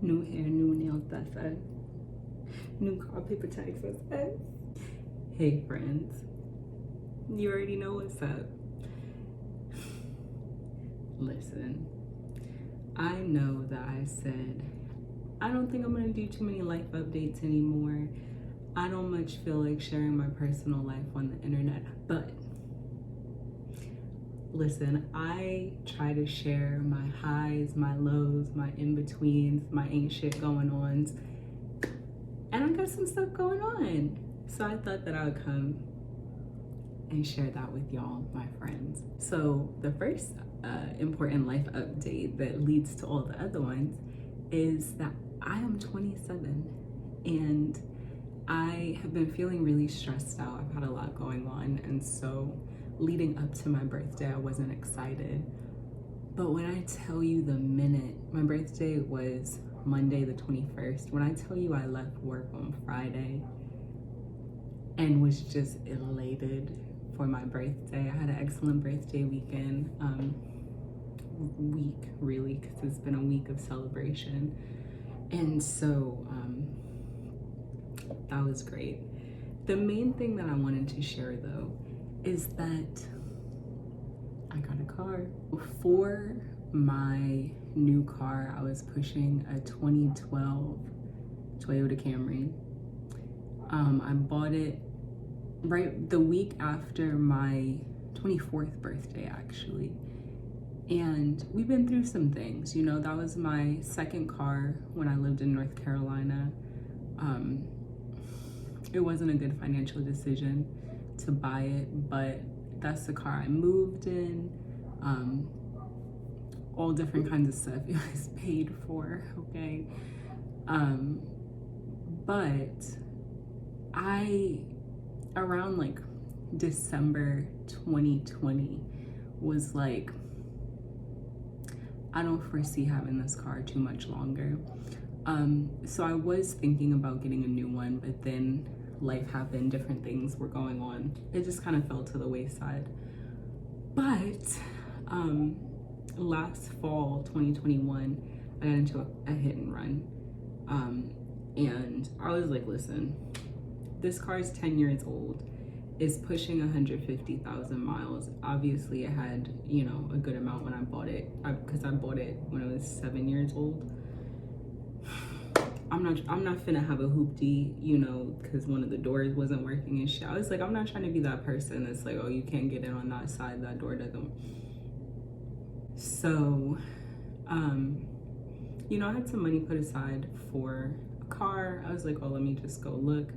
New hair, new nails, that's us. New car, paper tags, that's us. Hey friends, you already know what's up. Listen, I know that I said I don't think I'm gonna do too many life updates anymore. I don't much feel like sharing my personal life on the internet, but listen, I try to share my highs, my lows, my in-betweens, my ain't shit going ons, and I got some stuff going on. So I thought that I would come and share that with y'all, my friends. So the first important life update that leads to all the other ones is that I am 27 and I have been feeling really stressed out. I've had a lot going on, and so leading up to my birthday, I wasn't excited. But when I tell you the minute, my birthday was Monday the 21st. When I tell you I left work on Friday and was just elated for my birthday. I had an excellent birthday weekend, week really, because it's been a week of celebration. And so that was great. The main thing that I wanted to share though is that I got a car. For my new car, I was pushing a 2012 Toyota Camry. I bought it right the week after my 24th birthday, actually. And we've been through some things, you know. That was my second car when I lived in North Carolina. It wasn't a good financial decision to buy it, but that's the car I moved in. All different kinds of stuff it was paid for, okay? But around like December 2020 was like, I don't foresee having this car too much longer. So I was thinking about getting a new one, but then life happened, different things were going on. It just kind of fell to the wayside. But last fall, 2021, I got into a hit and run. And I was like, listen, this car is 10 years old. It's pushing 150,000 miles. Obviously it had, you know, a good amount when I bought it, because I bought it when I was 7 years old. I'm not finna have a hoopty, you know, because one of the doors wasn't working and shit. I was like, I'm not trying to be that person that's like, oh, you can't get in on that side, that door doesn't. So, you know, I had some money put aside for a car. I was like, oh, let me just go look.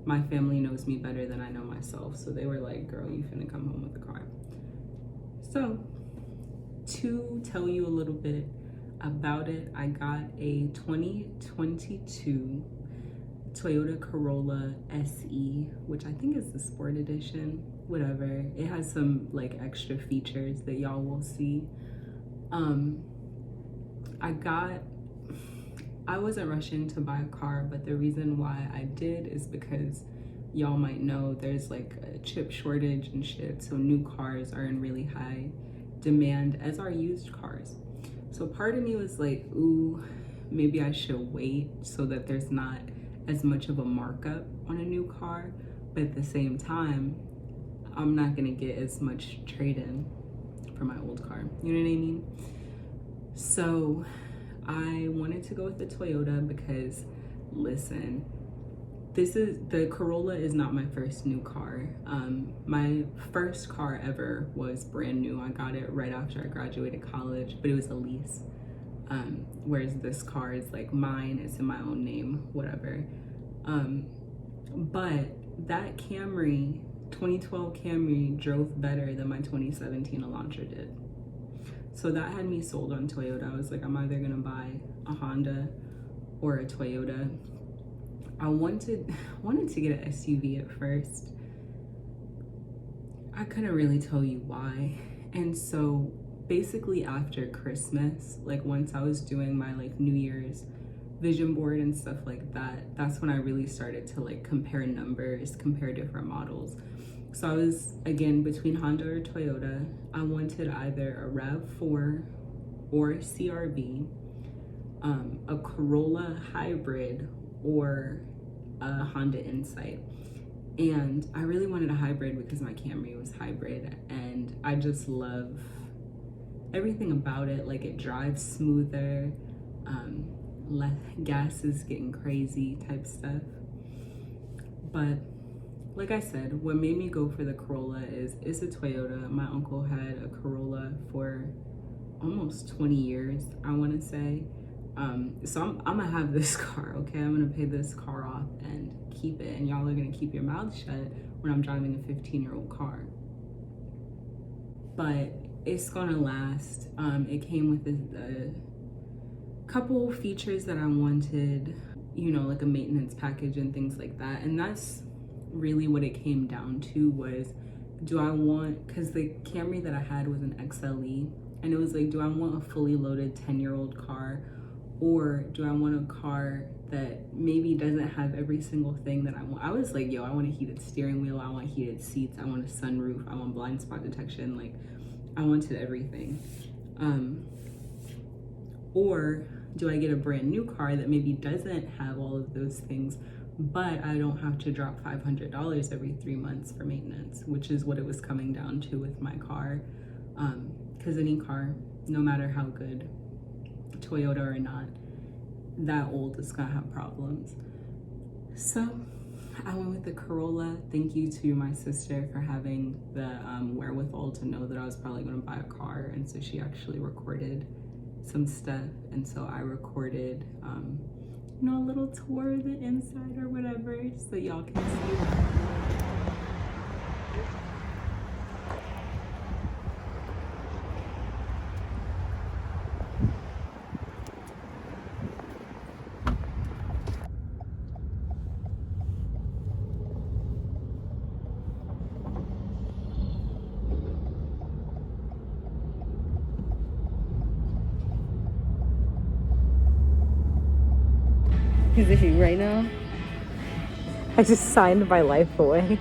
My family knows me better than I know myself. So they were like, girl, you finna come home with a car. So to tell you a little bit about it, I got a 2022 Toyota Corolla SE, which I think is the sport edition, whatever. It has some like extra features that y'all will see. I wasn't rushing to buy a car, but the reason why I did is because y'all might know there's like a chip shortage and shit, so new cars are in really high demand, as are used cars. So part of me was like, ooh, maybe I should wait so that there's not as much of a markup on a new car, but at the same time, I'm not gonna get as much trade-in for my old car, you know what I mean? So I wanted to go with the Toyota because, listen, the Corolla is not my first new car. My first car ever was brand new. I got it right after I graduated college, but it was a lease. Whereas this car is like mine, it's in my own name, whatever. But that Camry, 2012 Camry, drove better than my 2017 Elantra did. So that had me sold on Toyota. I was like, I'm either gonna buy a Honda or a Toyota. I wanted to get an SUV at first. I couldn't really tell you why. And so basically after Christmas, like once I was doing my like New Year's vision board and stuff like that, that's when I really started to like compare numbers, compare different models. So I was, again, between Honda or Toyota. I wanted either a RAV4 or a CRV. a Corolla hybrid or a Honda Insight. And I really wanted a hybrid because my Camry was hybrid, and I just love everything about it. Like, it drives smoother, gas is getting crazy type stuff. But like I said, what made me go for the Corolla is it's a Toyota. My uncle had a Corolla for almost 20 years, I want to say. So I'm gonna have this car, okay? I'm gonna pay this car off and keep it, and y'all are gonna keep your mouth shut when I'm driving a 15-year-old car. But it's gonna last. It came with a couple features that I wanted, you know, like a maintenance package and things like that. And that's really what it came down to, was do I want, because the Camry that I had was an XLE, and it was like, do I want a fully loaded 10-year-old car, or do I want a car that maybe doesn't have every single thing that I want? I was like, yo, I want a heated steering wheel, I want heated seats, I want a sunroof, I want blind spot detection. Like, I wanted everything. Or do I get a brand new car that maybe doesn't have all of those things, but I don't have to drop $500 every 3 months for maintenance, which is what it was coming down to with my car. Because any car, no matter how good, Toyota or not, that old is gonna have problems. So I went with the Corolla. Thank you to my sister for having the wherewithal to know that I was probably gonna buy a car, and so she actually recorded some stuff, and so I recorded you know, a little tour of the inside or whatever, so y'all can see that. Is it you right now? I just signed my life away.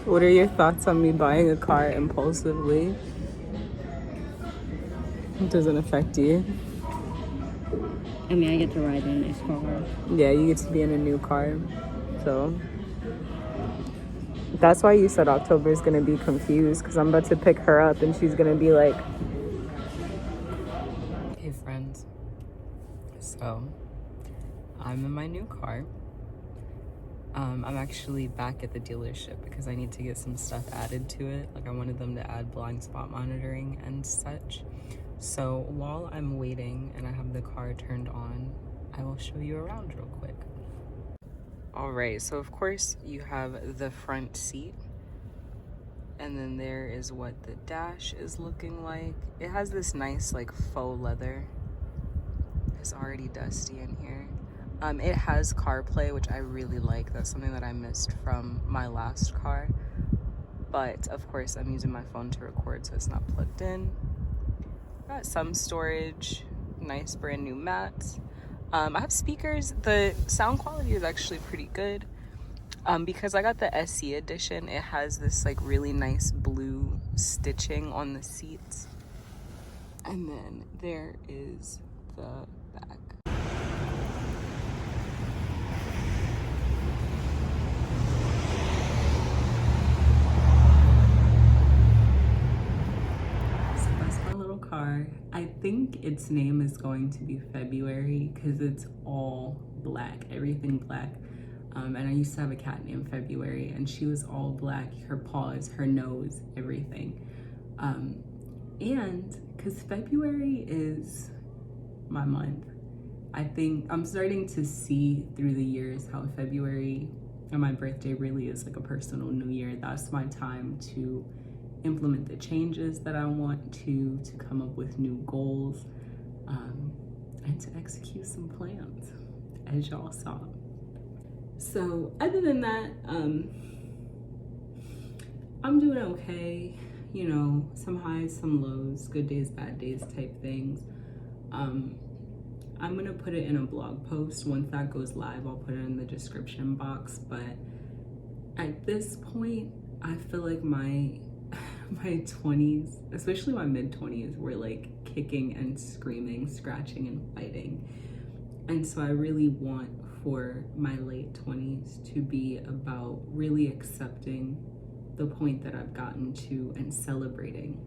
What are your thoughts on me buying a car impulsively? It doesn't affect you. I mean, I get to ride in this car. Yeah, you get to be in a new car. So that's why you said October is gonna be confused, because I'm about to pick her up and she's gonna be like, hey friends, so I'm in my new car. I'm actually back at the dealership because I need to get some stuff added to it. Like, I wanted them to add blind spot monitoring and such. So while I'm waiting and I have the car turned on, I will show you around real quick. All right, so of course you have the front seat, and then there is what the dash is looking like. It has this nice like faux leather. It's already dusty in here. It has CarPlay, which I really like. That's something that I missed from my last car. But of course I'm using my phone to record, so it's not plugged in. Got some storage, nice brand new mats. I have speakers. The sound quality is actually pretty good. Because I got the SE edition, it has this like really nice blue stitching on the seats. And then there is the back. So that's my little car. I think its name is going to be February because it's all black, everything black. And I used to have a cat named February, and she was all black, her paws, her nose, everything. And because February is my month, I think I'm starting to see through the years how February and my birthday really is like a personal new year. That's my time to implement the changes that I want to come up with new goals, and to execute some plans, as y'all saw. So other than that, I'm doing okay. You know, some highs, some lows, good days, bad days type things. I'm gonna put it in a blog post. Once that goes live, I'll put it in the description box. But at this point, I feel like my 20s, especially my mid-20s, were like kicking and screaming, scratching and fighting. And so I really want for my late 20s to be about really accepting the point that I've gotten to and celebrating.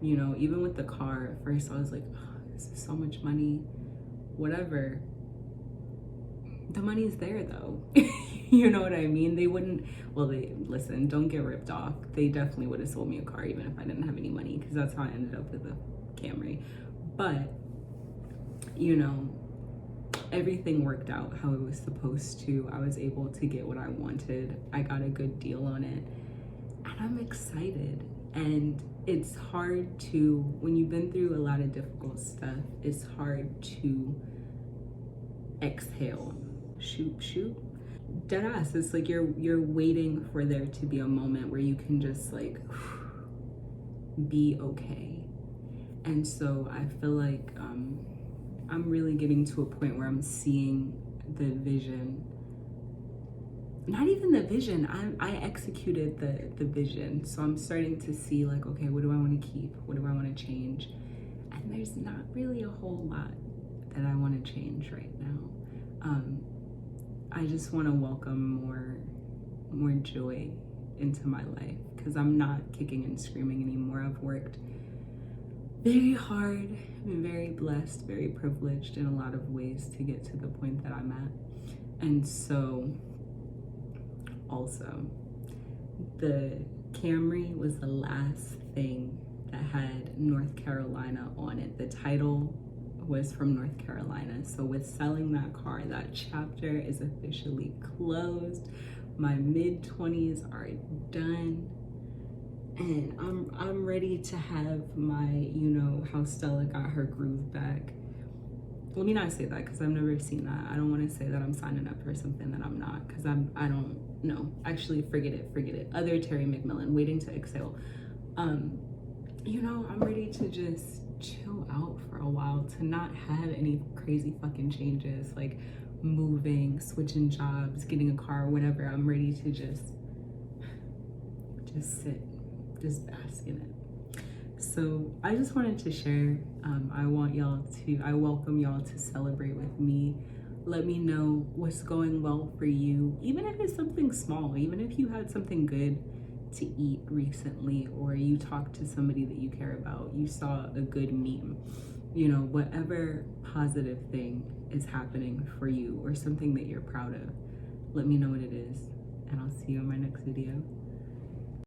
You know, even with the car, at first I was like, oh, this is so much money, whatever. The money's there though. You know what I mean? They wouldn't, well, listen, don't get ripped off. They definitely would have sold me a car even if I didn't have any money, because that's how I ended up with a Camry. But, you know, everything worked out how it was supposed to. I was able to get what I wanted. I got a good deal on it. And I'm excited. And it's hard to, when you've been through a lot of difficult stuff, it's hard to exhale. Shoot. Deadass. It's like you're waiting for there to be a moment where you can just like be okay. And so I feel like I'm really getting to a point where I'm seeing the vision. Not even the vision, I executed the vision. So I'm starting to see like, okay, what do I want to keep? What do I want to change? And there's not really a whole lot that I want to change right now. I just want to welcome more joy into my life, because I'm not kicking and screaming anymore. I've worked very hard, been very blessed, very privileged in a lot of ways to get to the point that I'm at. And so also, the Camry was the last thing that had North Carolina on it. The title was from North Carolina. So with selling that car, that chapter is officially closed. My mid-20s are done. And I'm ready to have my, you know, how Stella got her groove back. Let me not say that, because I've never seen that. I don't want to say that I'm signing up for something that I'm not, because I don't know. Actually, forget it. Other Terry McMillan, waiting to exhale. You know, I'm ready to just chill out for a while, to not have any crazy fucking changes, like moving, switching jobs, getting a car, whatever. I'm ready to just sit, just bask in it. So I just wanted to share. I welcome y'all to celebrate with me. Let me know what's going well for you, even if it's something small, even if you had something good to eat recently, or you talked to somebody that you care about, you saw a good meme, you know, whatever positive thing is happening for you or something that you're proud of, let me know what it is, and I'll see you in my next video.